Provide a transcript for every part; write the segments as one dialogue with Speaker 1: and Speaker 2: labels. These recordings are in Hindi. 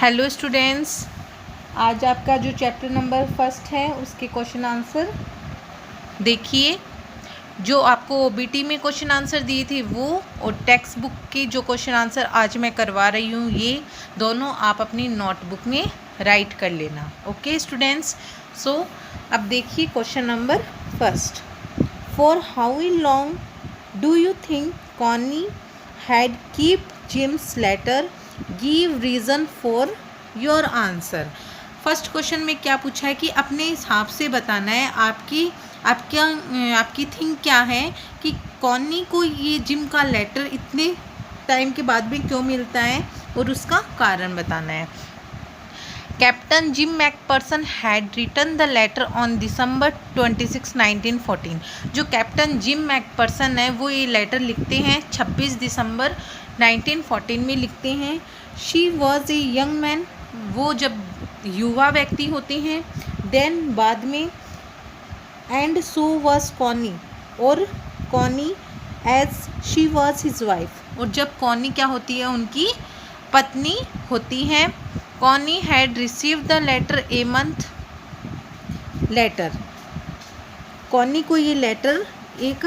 Speaker 1: हेलो स्टूडेंट्स, आज आपका जो चैप्टर नंबर फर्स्ट है उसके क्वेश्चन आंसर देखिए। जो आपको ओबीटी में क्वेश्चन आंसर दिए थे वो और टेक्स्ट बुक के जो क्वेश्चन आंसर आज मैं करवा रही हूँ ये दोनों आप अपनी नोटबुक में राइट कर लेना। ओके स्टूडेंट्स, सो अब देखिए question number first. For how long do you think Connie had keep Jim's letter, give reason for your answer. First question में क्या पूछा है कि अपने हिसाब से बताना है आपकी थिंक क्या है कि कॉनी को ये जिम का लेटर इतने टाइम के बाद भी क्यों मिलता है और उसका कारण बताना है। Captain Jim McPherson had written the letter on December 26, 1914। जो कैप्टन जिम मैकपर्सन है वो ये लेटर लिखते हैं 26 दिसंबर 1914 में लिखते हैं। She was a young man, वो जब युवा व्यक्ति होते हैं। देन बाद में एंड सो वॉज कॉनी, और Connie as she was his wife, और जब कॉनी क्या होती है उनकी पत्नी होती है। Connie had received the letter a month later, Connie को ये लेटर एक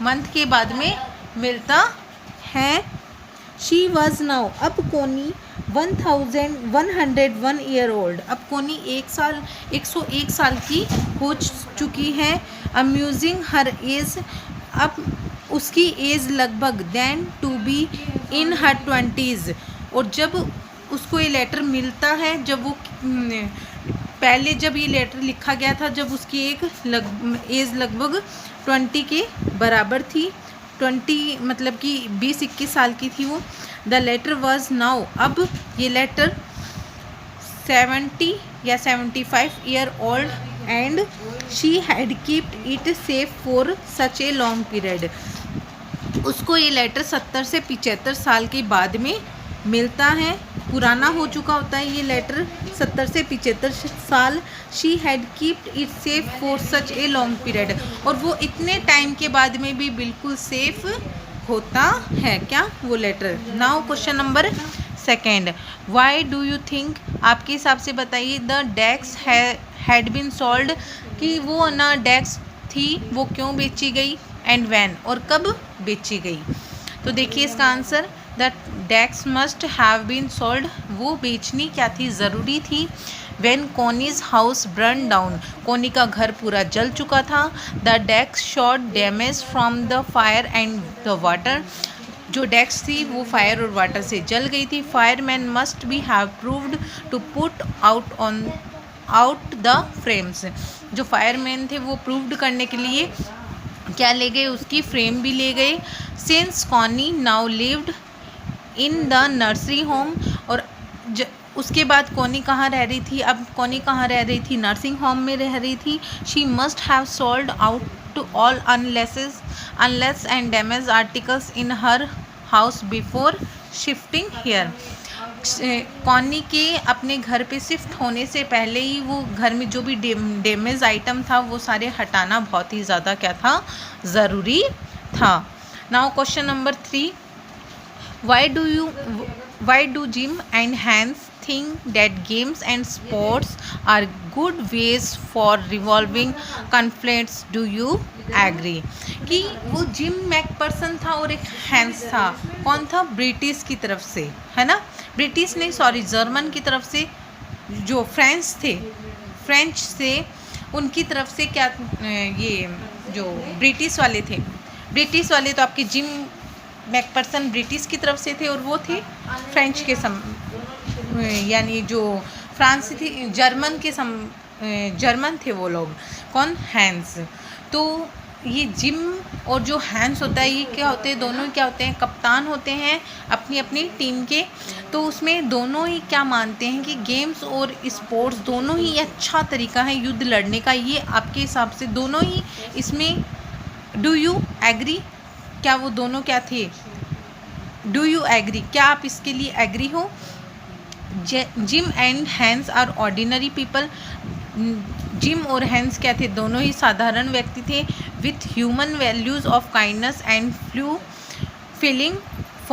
Speaker 1: मंथ के बाद में मिलता है। शी वॉज नाउ, अब कॉनी 1101 ईयर ओल्ड, अब कॉनी 101 साल की हो चुकी है। अम्यूजिंग हर एज, अब उसकी एज लगभग then to be in her 20s, और जब उसको ये लेटर मिलता है, जब वो पहले जब ये लेटर लिखा गया था जब उसकी एज लगभग 20 के बराबर थी। 20 मतलब कि 20-21 साल की थी वो। द लेटर वॉज नाउ, अब ये लेटर 70 या 75 year old and she had keeped it safe for such a long period. उसको ये लेटर 70 से 75 साल के बाद में मिलता है, पुराना हो चुका होता है ये लेटर 70 से 75 साल। She had keeped it safe for such a long period, और वो इतने टाइम के बाद में भी बिल्कुल सेफ होता है क्या वो letter. Now question number second, why do you think, आपके हिसाब से बताइए, the desk had been sold, कि वो ना डेस्क थी वो क्यों बेची गई, एंड व्हेन, और कब बेची गई। तो देखिए इसका answer, the desk must have been sold, वो बेचनी क्या थी, ज़रूरी थी। When Connie's house burn down, Connie का घर पूरा जल चुका था। The desk shot damage from the fire and the water, जो डेस्क थी वो फायर और वाटर से जल गई थी। Fireman must be have proved to put out the flames, जो फायरमैन थे वो प्रूव्ड करने के लिए क्या ले गए, उसकी फ्रेम भी ले गए। Since Connie now lived in the nursery home, और उसके बाद कॉनी कहाँ रह रही थी, अब कॉनी कहाँ रह रही थी, नर्सिंग होम में रह रही थी। She must have sold out to all unless and damage articles in her house before shifting here. Connie के अपने घर पे शिफ्ट होने से पहले ही वो घर में जो भी डैमेज आइटम था वो सारे हटाना बहुत ही ज़्यादा क्या था, ज़रूरी था। Now question number 3, why do Jim and Hans think that games and sports are good ways for resolving conflicts? Do you agree? कि वो जिम मैकपर्सन था और एक हैंस था, कौन था, ब्रिटिश की तरफ से, है ना, ब्रिटिश नहीं सॉरी जर्मन की तरफ से, जो फ्रेंच से उनकी तरफ से क्या, ये जो ब्रिटिश वाले तो आपके जिम मैकपर्सन ब्रिटिश की तरफ से थे और वो थे फ्रेंच के यानी जो फ्रांस थी जर्मन थे वो लोग, कौन, हैंस। तो ये जिम और जो हैंस होता है ये क्या होते हैं, दोनों क्या होते हैं, कप्तान होते हैं अपनी अपनी टीम के। तो उसमें दोनों ही क्या मानते हैं कि गेम्स और स्पोर्ट्स दोनों ही अच्छा तरीका है युद्ध लड़ने का। ये आपके हिसाब से दोनों ही इसमें, डू यू एग्री, क्या वो दोनों क्या थे, डू यू एग्री, क्या आप इसके लिए एग्री हो। Jim and Hans are ordinary people, Jim और हैंस क्या थे, दोनों ही साधारण व्यक्ति थे। With human values of kindness and feeling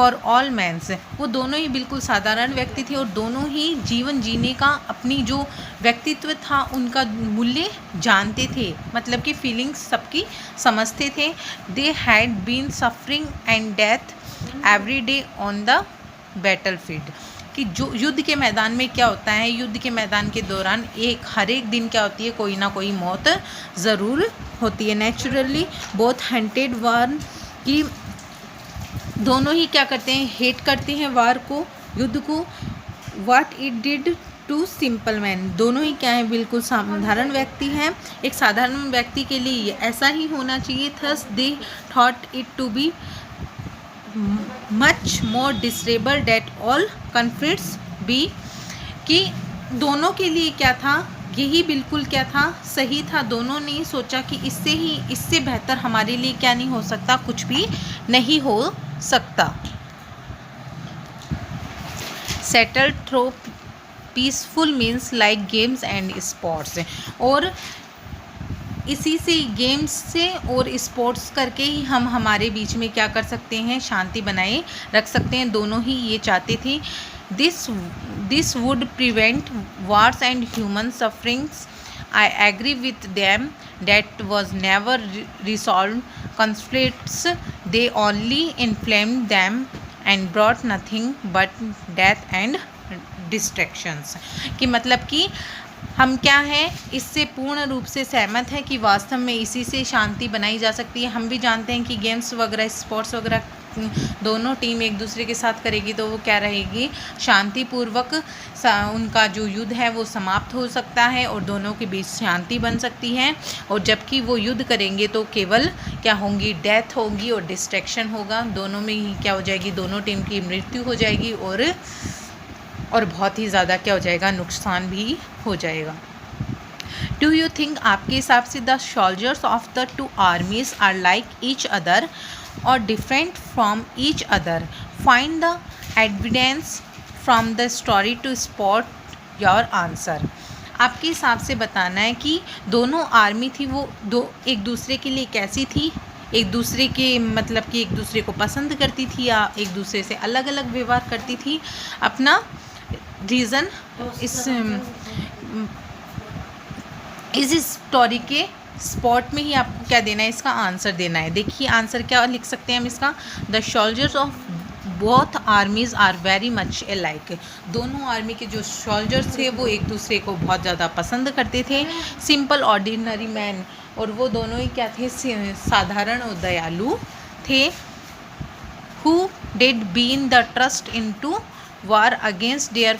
Speaker 1: for all mans, वो दोनों ही बिल्कुल साधारण व्यक्ति थे और दोनों ही जीवन जीने का अपनी जो व्यक्तित्व था उनका मूल्य जानते थे, मतलब कि फीलिंग्स सबकी समझते थे। They had been suffering and death every day on the battlefield, कि जो युद्ध के मैदान में क्या होता है, युद्ध के मैदान के दौरान हर एक दिन क्या होती है, कोई ना कोई मौत ज़रूर होती है। नेचुरली बोथ हंटेड वार, कि दोनों ही क्या करते हैं, हेट करते हैं वार को, युद्ध को। What it did to simple man, दोनों ही क्या है, बिल्कुल साधारण व्यक्ति हैं। एक साधारण व्यक्ति के लिए ऐसा ही होना चाहिए। Thus they thought it to be much more desirable that all conflicts be, कि दोनों के लिए क्या था, यही बिल्कुल क्या था, सही था। दोनों ने सोचा कि इससे बेहतर हमारे लिए क्या नहीं हो सकता, कुछ भी नहीं हो सकता। Settle through peaceful means like games and sports, और इसी से गेम्स से और स्पोर्ट्स करके ही हम हमारे बीच में क्या कर सकते हैं, शांति बनाए रख सकते हैं। दोनों ही ये चाहते थे। This would prevent wars and human sufferings. I agree with them that was never resolved conflicts, they only inflamed them and brought nothing but death and distractions, कि मतलब कि हम क्या हैं, इससे पूर्ण रूप से सहमत है कि वास्तव में इसी से शांति बनाई जा सकती है। हम भी जानते हैं कि गेम्स वगैरह, स्पोर्ट्स वगैरह दोनों टीम एक दूसरे के साथ करेगी तो वो क्या रहेगी, शांतिपूर्वक उनका जो युद्ध है वो समाप्त हो सकता है और दोनों के बीच शांति बन सकती है। और जबकि वो युद्ध करेंगे तो केवल क्या होंगी, डेथ होगी और डिस्ट्रैक्शन होगा, दोनों में ही क्या हो जाएगी, दोनों टीम की मृत्यु हो जाएगी और बहुत ही ज़्यादा क्या हो जाएगा, नुकसान भी हो जाएगा। डू यू थिंक, आपके हिसाब से the soldiers of the two armies are like each other or different from each other? Find the evidence from the story to spot your answer. आपके हिसाब से बताना है कि दोनों आर्मी थी वो एक दूसरे के लिए कैसी थी, एक दूसरे के मतलब कि एक दूसरे को पसंद करती थी या एक दूसरे से अलग अलग व्यवहार करती थी। अपना रीज़न इस स्टोरी के स्पॉट में ही आपको क्या देना है, इसका आंसर देना है। देखिए आंसर क्या लिख सकते हैं हम इसका, the soldiers of both armies are very much alike. दोनों आर्मी के जो सोल्जर्स थे वो एक दूसरे को बहुत ज़्यादा पसंद करते थे। सिंपल ऑर्डिनरी मैन, और वो दोनों ही क्या थे, साधारण और दयालु थे। Who did been the trust in to war against their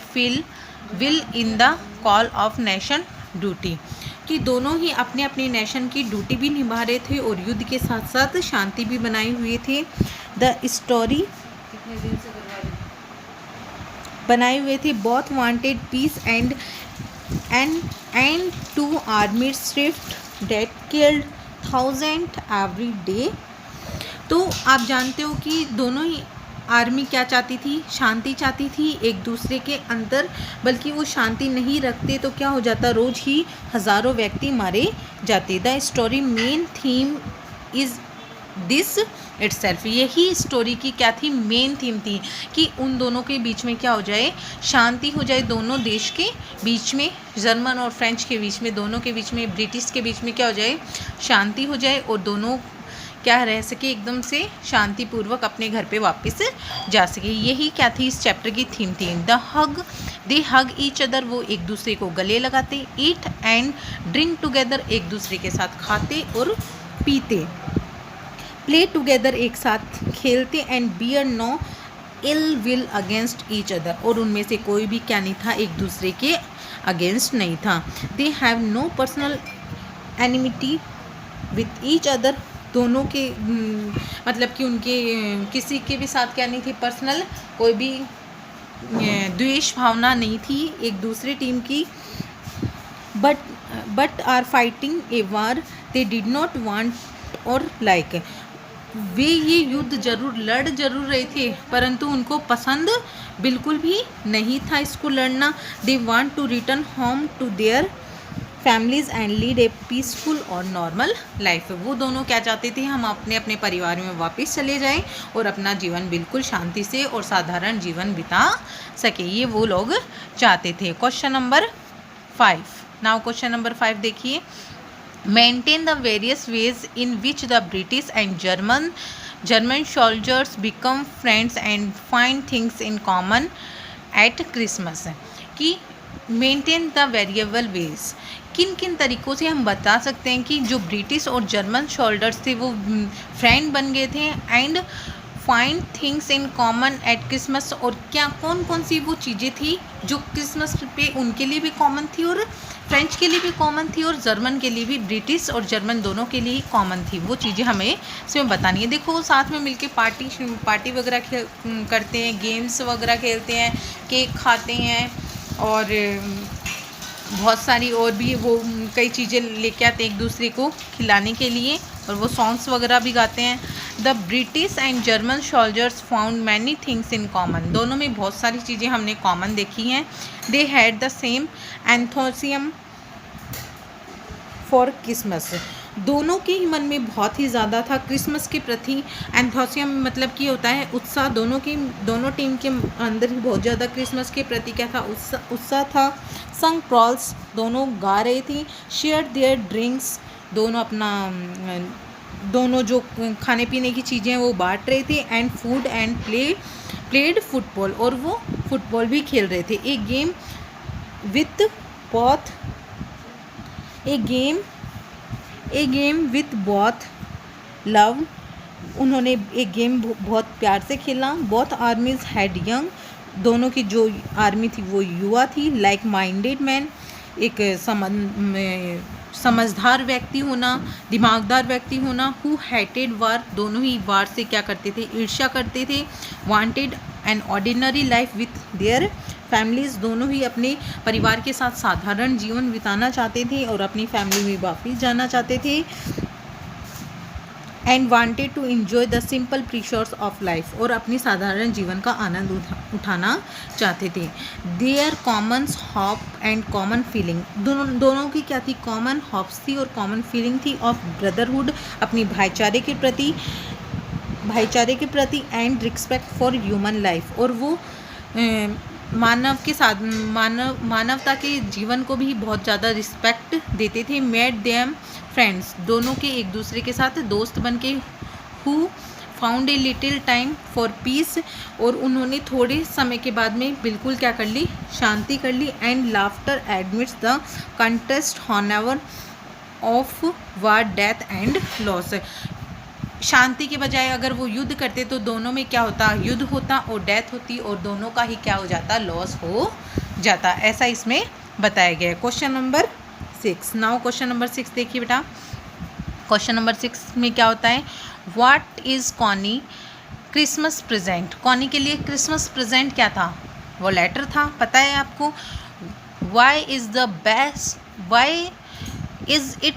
Speaker 1: will in the call of nation duty, कि दोनों ही अपने अपने नेशन की ड्यूटी भी निभा रहे थे और युद्ध के साथ साथ शांति भी बनाए हुए थे। द स्टोरी बनाए हुए थे, both wanted peace and two army swift date killed thousand every day. तो आप जानते हो कि दोनों ही आर्मी क्या चाहती थी, शांति चाहती थी एक दूसरे के अंदर, बल्कि वो शांति नहीं रखते तो क्या हो जाता, रोज़ ही हज़ारों व्यक्ति मारे जाते। The story main theme is this itself, यही स्टोरी की क्या थी, मेन थीम थी कि उन दोनों के बीच में क्या हो जाए, शांति हो जाए। दोनों देश के बीच में, जर्मन और फ्रेंच के बीच में, दोनों के बीच में, ब्रिटिश के बीच में क्या हो जाए, शांति हो जाए और दोनों क्या रह सके, एकदम से शांतिपूर्वक अपने घर पे वापस जा सके। यही क्या थी, इस चैप्टर की थीम थी। दे हग ईच अदर, वो एक दूसरे को गले लगाते। ईट एंड ड्रिंक टुगेदर, एक दूसरे के साथ खाते और पीते। प्ले टुगेदर, एक साथ खेलते। And bear no ill will against each other, और उनमें से कोई भी क्या नहीं था, एक दूसरे के अगेंस्ट नहीं था। They have no personal enmity with each other, दोनों के मतलब कि उनके किसी के भी साथ क्या नहीं थी, पर्सनल कोई भी द्वेष भावना नहीं थी एक दूसरे टीम की। But are fighting a war they did not want और लाइक, वे ये युद्ध लड़ जरूर रहे थे परंतु उनको पसंद बिल्कुल भी नहीं था इसको लड़ना। They want to return home to their families and lead a peaceful और नॉर्मल लाइफ। वो दोनों क्या चाहते थे, हम अपने अपने परिवार में वापस चले जाएं और अपना जीवन बिल्कुल शांति से और साधारण जीवन बिता सके, ये वो लोग चाहते थे। Question number 5। Now question number 5 देखिए, maintain the various ways in which the British and German soldiers become friends and find things in common eight Christmas. कि मेंटेन द वेरिएबल वेज, किन किन तरीक़ों से हम बता सकते हैं कि जो ब्रिटिश और जर्मन सोल्जर्स थे वो फ्रेंड बन गए थे, and find things in common eight Christmas, और क्या कौन कौन सी वो चीज़ें थी जो क्रिसमस पे उनके लिए भी कॉमन थी और फ्रेंच के लिए भी कॉमन थी और जर्मन के लिए भी, ब्रिटिश और जर्मन दोनों के लिए कॉमन थी। वो चीज़ें हमें इसमें बतानी है। देखो साथ में मिलके पार्टी वगैरह करते हैं, गेम्स वगैरह खेलते हैं, केक खाते हैं और बहुत सारी और भी वो कई चीज़ें लेके आते हैं एक दूसरे को खिलाने के लिए, और वो सॉन्ग्स वगैरह भी गाते हैं। The British and German soldiers found many things in common, दोनों में बहुत सारी चीज़ें हमने कॉमन देखी हैं। They had the same anthems for Christmas, दोनों के ही मन में बहुत ही ज़्यादा था क्रिसमस के प्रति। एंथोसियम मतलब कि होता है उत्साह, दोनों टीम के अंदर ही बहुत ज़्यादा क्रिसमस के प्रति क्या था, उत्साह था। संग प्रॉल्स, दोनों गा रहे थी। शेयर देयर ड्रिंक्स, दोनों जो खाने पीने की चीज़ें हैं वो बांट रहे थे। And food and played football, और वो फुटबॉल भी खेल रहे थे। ए गेम विथ बोथ लव, उन्होंने एक गेम बहुत प्यार से खेला। बोथ आर्मीज हैड यंग, दोनों की जो आर्मी थी वो युवा थी। लाइक माइंडेड मैन, एक समझदार व्यक्ति होना, दिमागदार व्यक्ति होना। हु हेटेड वार, दोनों ही वार से क्या करते थे, ईर्ष्या करते थे। Wanted an ordinary life with their families, दोनों ही अपने परिवार के साथ साधारण जीवन बिताना चाहते थे और अपनी फैमिली में वापस जाना चाहते थे। And wanted to enjoy the simple pleasures of life, और अपनी साधारण जीवन का आनंद उठाना चाहते थे। Their common hope and common feeling, दोनों की क्या थी, कॉमन हॉप्स थी और कॉमन फीलिंग थी ऑफ ब्रदरहुड, अपनी भाईचारे के प्रति and respect for human life, और वो मानवता के जीवन को भी बहुत ज़्यादा रिस्पेक्ट देते थे। मेड देम फ्रेंड्स, दोनों के एक दूसरे के साथ दोस्त बन के। Who found a little time for piece, और उन्होंने थोड़े समय के बाद में बिल्कुल क्या कर ली, शांति कर ली। And laughter admits the contest however of war, death and loss, शांति के बजाय अगर वो युद्ध करते तो दोनों में क्या होता, युद्ध होता और डेथ होती, और दोनों का ही क्या हो जाता, लॉस हो जाता। ऐसा इसमें बताया गया है। Question number 6। Now question number 6 देखिए बेटा। क्वेश्चन नंबर 6 में क्या होता है, what is Connie Christmas present, Connie के लिए क्रिसमस प्रेजेंट क्या था, वो लेटर था, पता है आपको। Why is it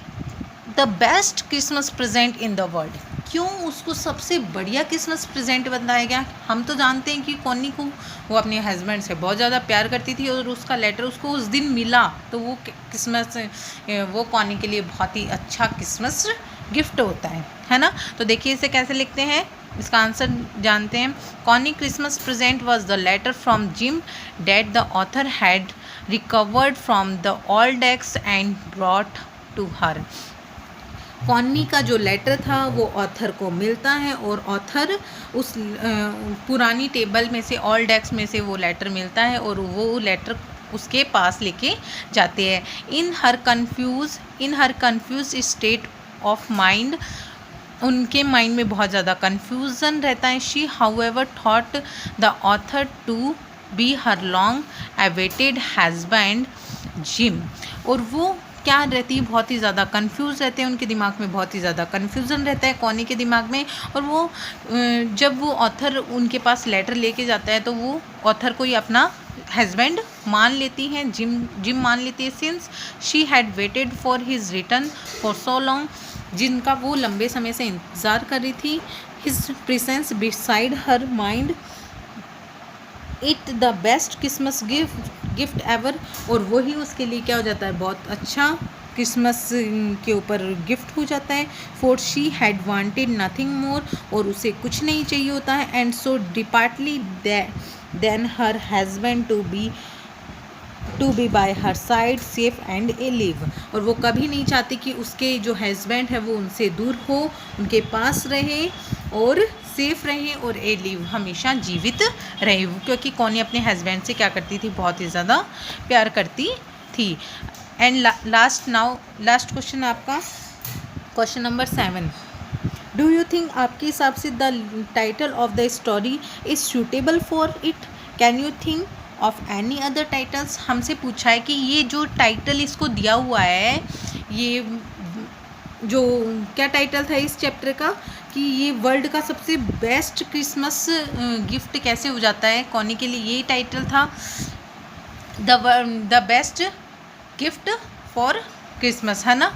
Speaker 1: the best Christmas present in the world, क्यों उसको सबसे बढ़िया क्रिसमस प्रेजेंट बताया गया। हम तो जानते हैं कि कॉनी को वो अपने हस्बैंड से बहुत ज़्यादा प्यार करती थी, और उसका लेटर उसको उस दिन मिला, तो वो वो कॉनी के लिए बहुत ही अच्छा क्रिसमस गिफ्ट होता है ना। तो देखिए इसे कैसे लिखते हैं, इसका आंसर जानते हैं। Connie Christmas present was the letter from Jim that the author had recovered from the old ex and brought to her, Connie का जो लेटर था वो ऑथर को मिलता है, और ऑथर उस पुरानी टेबल में से, ओल्ड डेस्क में से वो लेटर मिलता है, और वो लेटर उसके पास लेके जाते हैं। In her confuse state of mind, उनके माइंड में बहुत ज़्यादा कन्फ्यूज़न रहता है। She however thought the author to be her long awaited husband Jim, और वो क्या रहती है, बहुत ही ज़्यादा कंफ्यूज रहते हैं, उनके दिमाग में बहुत ही ज़्यादा कन्फ्यूज़न रहता है कॉनी के दिमाग में। और वो जब वो ऑथर उनके पास लेटर लेके जाता है तो वो ऑथर को ही अपना हस्बैंड मान लेती हैं, जिम मान लेती है। Since she had waited for his return for so long, जिनका वो लंबे समय से इंतज़ार कर रही थी। His presence beside her mind it the best Christmas gift gift ever, और वही उसके लिए क्या हो जाता है, बहुत अच्छा क्रिसमस के ऊपर गिफ्ट हो जाता है। For she had wanted nothing more, और उसे कुछ नहीं चाहिए होता है। And so desperately than her husband to be by her side safe and alive, और वो कभी नहीं चाहती कि उसके जो हस्बैंड है वो उनसे दूर हो, उनके पास रहे और सेफ रहे, और ए लिव हमेशा जीवित रहे, क्योंकि कौनी अपने हस्बैंड से क्या करती थी, बहुत ही ज़्यादा प्यार करती थी। एंड लास्ट क्वेश्चन आपका, question number 7, do you think, आपके हिसाब से the title of the story is suitable for it, can you think of any other titles. हमसे पूछा है कि ये जो टाइटल इसको दिया हुआ है, ये जो क्या टाइटल था इस चैप्टर का, कि ये वर्ल्ड का सबसे बेस्ट क्रिसमस गिफ्ट कैसे हो जाता है, कौन के लिए ये टाइटल था, the best gift for Christmas, है ना,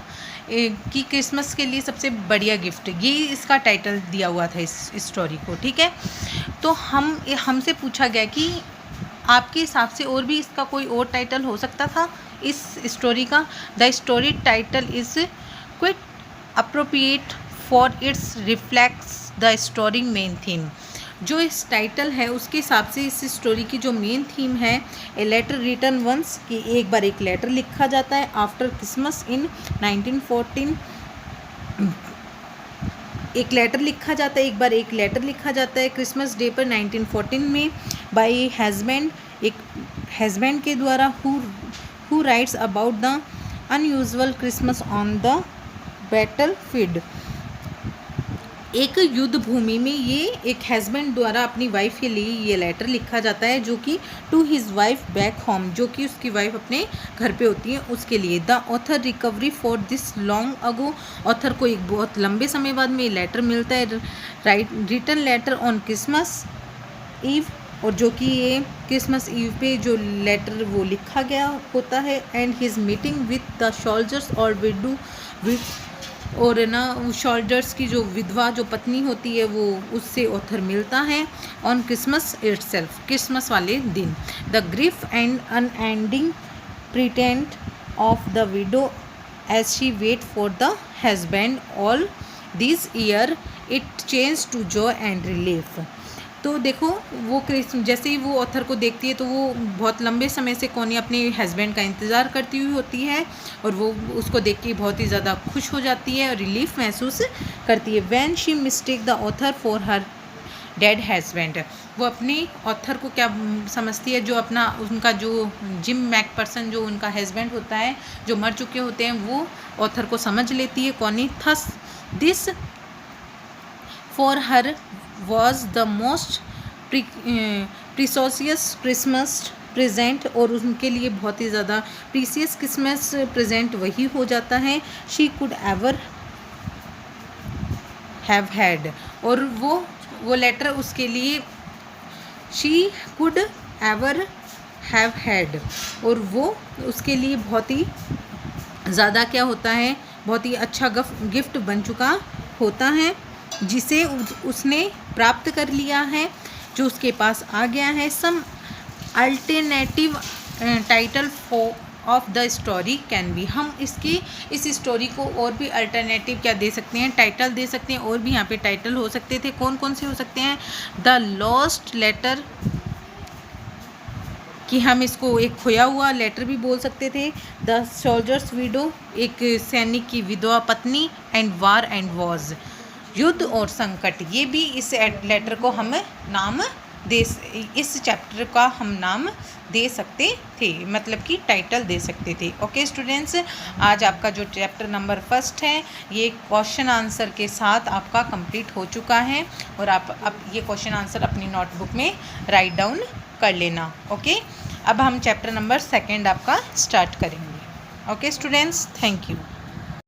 Speaker 1: कि क्रिसमस के लिए सबसे बढ़िया गिफ्ट, ये इसका टाइटल दिया हुआ था इस स्टोरी को। ठीक है, तो हमसे पूछा गया कि आपके हिसाब से और भी इसका कोई और टाइटल हो सकता था इस स्टोरी का। The story title is quit appropriate for its reflects the story main theme. जो इस टाइटल है उसके हिसाब से इस स्टोरी की जो मेन थीम है, ए लेटर रिटर्न वंस, कि एक बार एक लेटर लिखा जाता है आफ्टर क्रिसमस इन 1914, एक लेटर लिखा जाता है, एक बार एक लेटर लिखा जाता है क्रिसमस डे पर 1914 में, बाय हस्बैंड, एक हस्बैंड के द्वारा, who writes about the unusual Christmas on the battle field. एक युद्ध भूमि में ये एक हस्बैंड द्वारा अपनी वाइफ के लिए ये लेटर लिखा जाता है, जो कि to his wife back home, जो कि उसकी वाइफ अपने घर पे होती है उसके लिए। The author recovery for this long ago, author को एक बहुत लंबे समय बाद में ये लेटर मिलता है, return letter on Christmas Eve, और जो कि ये क्रिसमस ईव पे जो लेटर वो लिखा गया होता है। And his meeting with the soldiers और विडू, और ना सोल्जर्स की जो विधवा जो पत्नी होती है वो उससे ऑथर मिलता है ऑन क्रिसमस इटसेल्फ, क्रिसमस वाले दिन। The grief and unending pretend of the widow as she wait for the husband all this year, it change to joy and relief. तो देखो वो जैसे ही वो ऑथर को देखती है तो वो बहुत लंबे समय से कौनी अपने हस्बैंड का इंतज़ार करती हुई होती है, और वो उसको देख के बहुत ही ज़्यादा खुश हो जाती है और रिलीफ महसूस करती है। When she mistake the author for her dead husband, वो अपने ऑथर को क्या समझती है, जो अपना उनका जो जिम मैकपर्सन जो उनका हस्बैंड होता है जो मर चुके होते हैं, वो ऑथर को समझ लेती है कौनी। Thus this for her was the most precious Christmas present, और उनके लिए बहुत ही ज़्यादा प्रीसियस क्रिसमस प्रेजेंट वही हो जाता है she could ever have had, और वो लेटर उसके लिए she could ever have had, और वो उसके लिए बहुत ही ज़्यादा क्या होता है, बहुत ही अच्छा गिफ्ट बन चुका होता है, जिसे उसने प्राप्त कर लिया है, जो उसके पास आ गया है। Some alternative title of the story can be, हम इस स्टोरी को और भी अल्टरनेटिव क्या दे सकते हैं, टाइटल दे सकते हैं, और भी यहाँ पे टाइटल हो सकते थे। कौन कौन से हो सकते हैं, द लॉस्ट लेटर, कि हम इसको एक खोया हुआ लेटर भी बोल सकते थे। द सोल्जर्स विडो, एक सैनिक की विधवा पत्नी। एंड वार एंड वॉज, युद्ध और संकट, ये भी इस लेटर को हम नाम इस चैप्टर का हम नाम दे सकते थे, मतलब कि टाइटल दे सकते थे। ओके स्टूडेंट्स, आज आपका जो चैप्टर नंबर 1 है ये क्वेश्चन आंसर के साथ आपका कंप्लीट हो चुका है, और आप अब ये क्वेश्चन आंसर अपनी नोटबुक में राइट डाउन कर लेना। ओके, अब हम चैप्टर नंबर 2 आपका स्टार्ट करेंगे। Okay students, thank you.